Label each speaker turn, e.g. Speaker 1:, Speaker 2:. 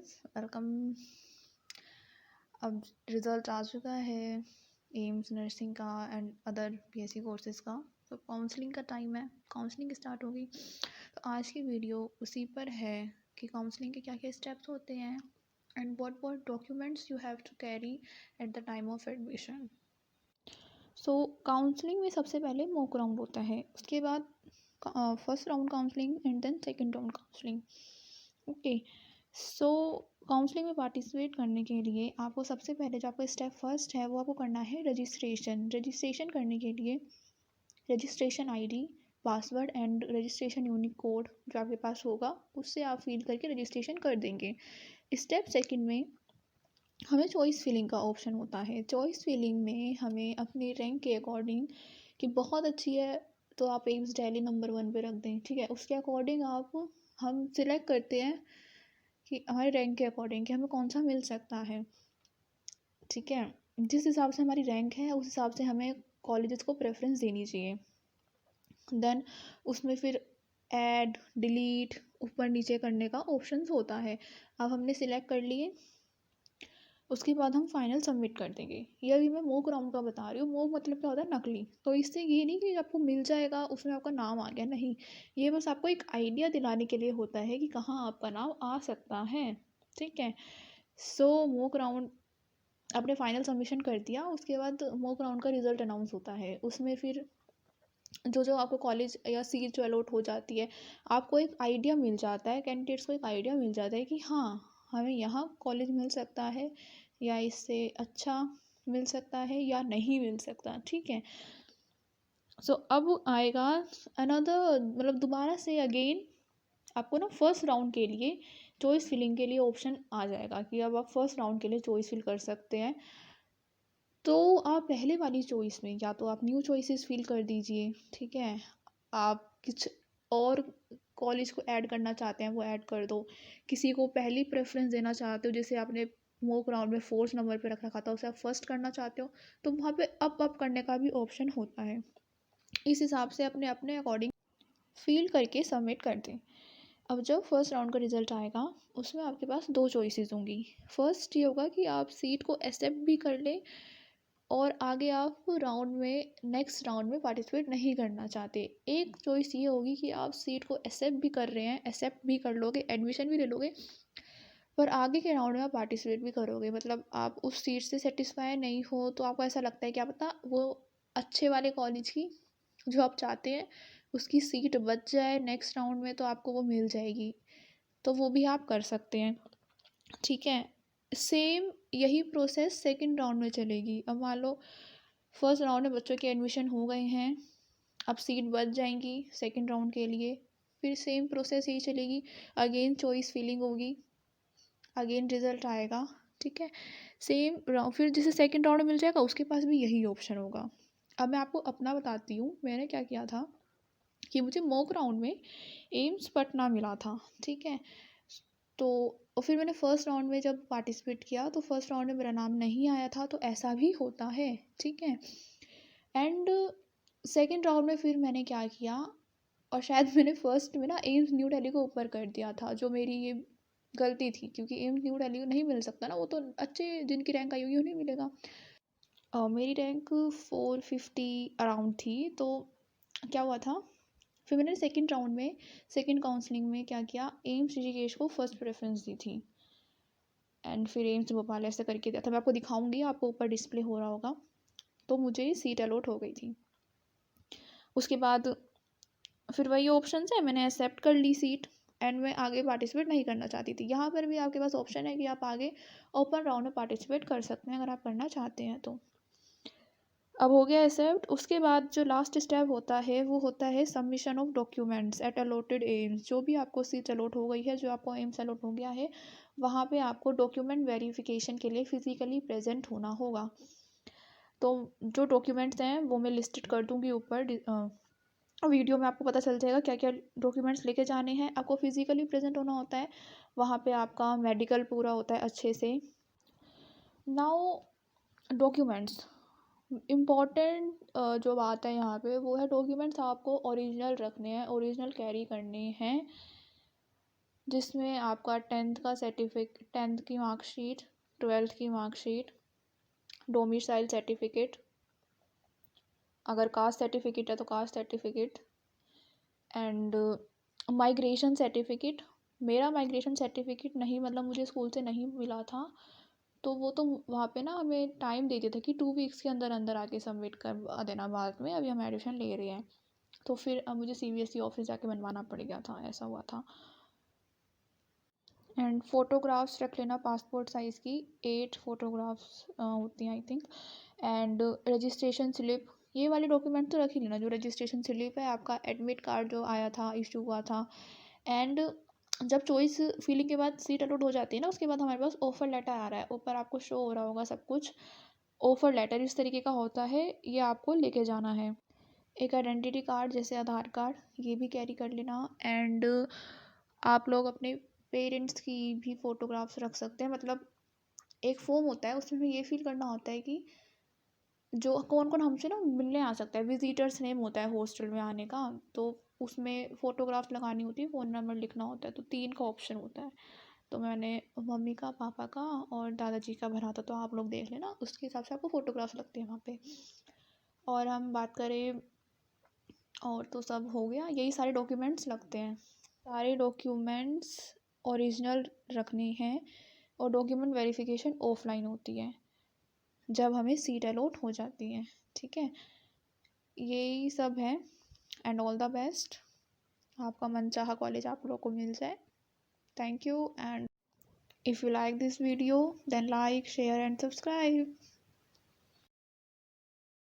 Speaker 1: Guys, welcome. अब result आ चुका है एम्स नर्सिंग का एंड अदर पीएससी कोर्सेज़ का। तो काउंसलिंग का टाइम है, काउंसलिंग स्टार्ट होगी। तो आज की वीडियो उसी पर है कि काउंसलिंग के क्या क्या स्टेप्स होते हैं and what documents you have to carry at the time of admission. So counselling में सबसे पहले मॉक राउंड होता है, उसके बाद first round counselling and then second round counselling. Okay, so counselling में पार्टिसिपेट करने के लिए आपको सबसे पहले जो आपका स्टेप फर्स्ट है वो आपको करना है रजिस्ट्रेशन करने के लिए registration ID, password and registration unique code जो आपके पास होगा उससे आप फिल करके रजिस्ट्रेशन कर देंगे। स्टेप सेकंड में हमें चॉइस फिलिंग का ऑप्शन होता है। चॉइस फिलिंग में हमें अपनी रैंक के अकॉर्डिंग कि बहुत अच्छी है तो आप एम्स दिल्ली नंबर 1 पे रख दें, ठीक है। उसके अकॉर्डिंग हम सिलेक्ट करते हैं कि हमारे रैंक के अकॉर्डिंग कि हमें कौन सा मिल सकता है, ठीक है। जिस हिसाब से हमारी रैंक है उस हिसाब से हमें कॉलेजेस को प्रेफरेंस देनी चाहिए। देन उसमें फिर ऐड डिलीट ऊपर नीचे करने का ऑप्शंस होता है। अब हमने सिलेक्ट कर लिए, उसके बाद हम फाइनल सबमिट कर देंगे। ये अभी मैं मॉक राउंड का बता रही हूँ। मॉक मतलब क्या होता है, नकली। तो इससे ये नहीं कि आपको मिल जाएगा उसमें आपका नाम आ गया, नहीं। ये बस आपको एक आइडिया दिलाने के लिए होता है कि कहाँ आपका नाम आ सकता है, ठीक है। सो मॉक राउंड आपने फाइनल सबमिशन कर दिया, उसके बाद मॉक राउंड का रिजल्ट अनाउंस होता है। उसमें फिर जो आपको कॉलेज या सीट जो अलॉट हो जाती है, आपको एक आइडिया मिल जाता है, कैंडिडेट्स को एक आइडिया मिल जाता है कि हाँ हमें यहाँ कॉलेज मिल सकता है या इससे अच्छा मिल सकता है या नहीं मिल सकता, ठीक है। सो अब आएगा अनदर, मतलब दोबारा से अगेन आपको ना फर्स्ट राउंड के लिए चॉइस फिलिंग के लिए ऑप्शन आ जाएगा कि अब आप फर्स्ट राउंड के लिए चॉइस फिल कर सकते हैं। तो आप पहले वाली चॉइस में या तो आप न्यू चॉइसेस फिल कर दीजिए, ठीक है। आप कुछ और कॉलेज को ऐड करना चाहते हैं वो ऐड कर दो। किसी को पहली प्रेफरेंस देना चाहते हो, जैसे आपने मॉक राउंड में फोर्थ नंबर पे रख रखा था उसे आप फर्स्ट करना चाहते हो, तो वहाँ पे अप करने का भी ऑप्शन होता है। इस हिसाब से अपने अपने अकॉर्डिंग फिल करके सबमिट कर दें। अब जब फर्स्ट राउंड का रिजल्ट आएगा उसमें आपके पास दो चॉइसेस होंगी। फर्स्ट ये होगा कि आप सीट को एक्सेप्ट भी कर लें और आगे आप नेक्स्ट राउंड में पार्टिसिपेट नहीं करना चाहते। एक चॉइस ये होगी कि आप सीट को एक्सेप्ट भी कर रहे हैं, एक्सेप्ट भी कर लोगे, एडमिशन भी ले लोगे, पर आगे के राउंड में आप पार्टिसिपेट भी करोगे। मतलब आप उस सीट से सेटिस्फाई नहीं हो तो आपको ऐसा लगता है क्या पता वो अच्छे वाले कॉलेज की जो आप चाहते हैं उसकी सीट बच जाए नेक्स्ट राउंड में, तो आपको वो मिल जाएगी, तो वो भी आप कर सकते हैं, ठीक है। सेम यही प्रोसेस सेकंड राउंड में चलेगी। अब मान लो फर्स्ट राउंड में बच्चों के एडमिशन हो गए हैं, अब सीट बच जाएंगी सेकंड राउंड के लिए, फिर सेम प्रोसेस यही चलेगी। अगेन चॉइस फिलिंग होगी, अगेन रिजल्ट आएगा, ठीक है। सेम राउंड फिर जिसे सेकंड राउंड में मिल जाएगा उसके पास भी यही ऑप्शन होगा। अब मैं आपको अपना बताती हूँ मैंने क्या किया था कि मुझे मॉक राउंड में एम्स पटना मिला था, ठीक है। तो और फिर मैंने फर्स्ट राउंड में जब पार्टिसिपेट किया तो फर्स्ट राउंड में मेरा नाम नहीं आया था, तो ऐसा भी होता है, ठीक है। एंड सेकंड राउंड में फिर मैंने क्या किया, और शायद मैंने फर्स्ट में ना एम्स न्यू दिल्ली को ऊपर कर दिया था, जो मेरी ये गलती थी, क्योंकि एम्स न्यू दिल्ली को नहीं मिल सकता ना, वो तो अच्छे जिनकी रैंक आई होगी उन्हें मिलेगा। मेरी रैंक 450 अराउंड थी। तो क्या हुआ था, फिर मैंने सेकंड राउंड में सेकंड काउंसलिंग में क्या किया, एम्स ऋषिकेश को फर्स्ट प्रेफरेंस दी थी एंड फिर एम्स भोपाल ऐसे करके दिया था। मैं आपको दिखाऊंगी, आपको ऊपर डिस्प्ले हो रहा होगा। तो मुझे सीट अलॉट हो गई थी। उसके बाद फिर वही ऑप्शन है, मैंने एक्सेप्ट कर ली सीट एंड मैं आगे पार्टिसिपेट नहीं करना चाहती थी। यहाँ पर भी आपके पास ऑप्शन है कि आप आगे ओपन राउंड में पार्टिसिपेट कर सकते हैं अगर आप करना चाहते हैं तो। अब हो गया एक्सेप्ट। उसके बाद जो लास्ट स्टेप होता है वो होता है submission of documents eight allotted AIIMS. जो भी आपको सीट अलॉट हो गई है, जो आपको एम्स अलॉट हो गया है, वहाँ पे आपको डॉक्यूमेंट वेरिफिकेशन के लिए फिजिकली प्रेजेंट होना होगा। तो जो डॉक्यूमेंट्स हैं वो मैं लिस्टेड कर दूँगी ऊपर, वीडियो में आपको पता चल जाएगा क्या क्या डॉक्यूमेंट्स लेके जाने हैं। आपको फिजिकली प्रेजेंट होना होता है, वहाँ पे आपका मेडिकल पूरा होता है अच्छे से। नाउ डॉक्यूमेंट्स इम्पॉर्टेंट जो बात है यहाँ पे वो है डॉक्यूमेंट्स आपको ओरिजिनल रखने हैं, ओरिजिनल कैरी करने हैं। जिसमें आपका 10th की मार्कशीट, 12th की मार्कशीट, डोमिसाइल सर्टिफिकेट, अगर कास्ट सर्टिफिकेट है तो caste certificate, and migration certificate. मेरा माइग्रेशन सर्टिफिकेट नहीं, मतलब मुझे स्कूल से नहीं मिला था, तो वो तो वहाँ पे ना हमें टाइम देते थे कि 2 वीक्स के अंदर अंदर आके सबमिट कर देना, बाद में अभी हम एडमिशन ले रहे हैं। तो फिर अब मुझे CBSE ऑफिस जाके बनवाना पड़ गया था, ऐसा हुआ था। एंड फ़ोटोग्राफ्स रख लेना पासपोर्ट साइज़ की, 8 फ़ोटोग्राफ्स होती हैं I think. And registration slip, ये वाले डॉक्यूमेंट तो रख ही लेना, जो रजिस्ट्रेशन स्लिप है, आपका एडमिट कार्ड जो आया था, इशू हुआ था। एंड जब चॉइस फिलिंग के बाद सीट अलॉट हो जाती है ना, उसके बाद हमारे पास ऑफ़र लेटर आ रहा है, ऊपर आपको शो हो रहा होगा सब कुछ। ऑफ़र लेटर इस तरीके का होता है, ये आपको लेके जाना है। एक आइडेंटिटी कार्ड जैसे आधार कार्ड, ये भी कैरी कर लेना। एंड आप लोग अपने पेरेंट्स की भी फ़ोटोग्राफ्स रख सकते हैं। मतलब एक फॉर्म होता है, उसमें ये फ़िल करना होता है कि जो कौन कौन हमसे ना मिलने आ सकता है, विजिटर्स नेम होता है हॉस्टल में आने का, तो उसमें फ़ोटोग्राफ लगानी होती है, फ़ोन नंबर लिखना होता है, तो 3 का ऑप्शन होता है। तो मैंने मम्मी का, पापा का और दादाजी का भरा था, तो आप लोग देख लेना, उसके हिसाब से आपको फ़ोटोग्राफ्स लगते हैं वहाँ पे। और हम बात करें, और तो सब हो गया, यही सारे डॉक्यूमेंट्स लगते हैं। सारे डॉक्यूमेंट्स ओरिजिनल रखने हैं, और डॉक्यूमेंट वेरिफिकेशन ऑफलाइन होती है जब हमें सीट अलॉट हो जाती है, ठीक है। यही सब है, एंड ऑल द बेस्ट, आपका मनचाहा कॉलेज आप लोग को मिल जाए। Thank you, and if you like this video then like, share and subscribe.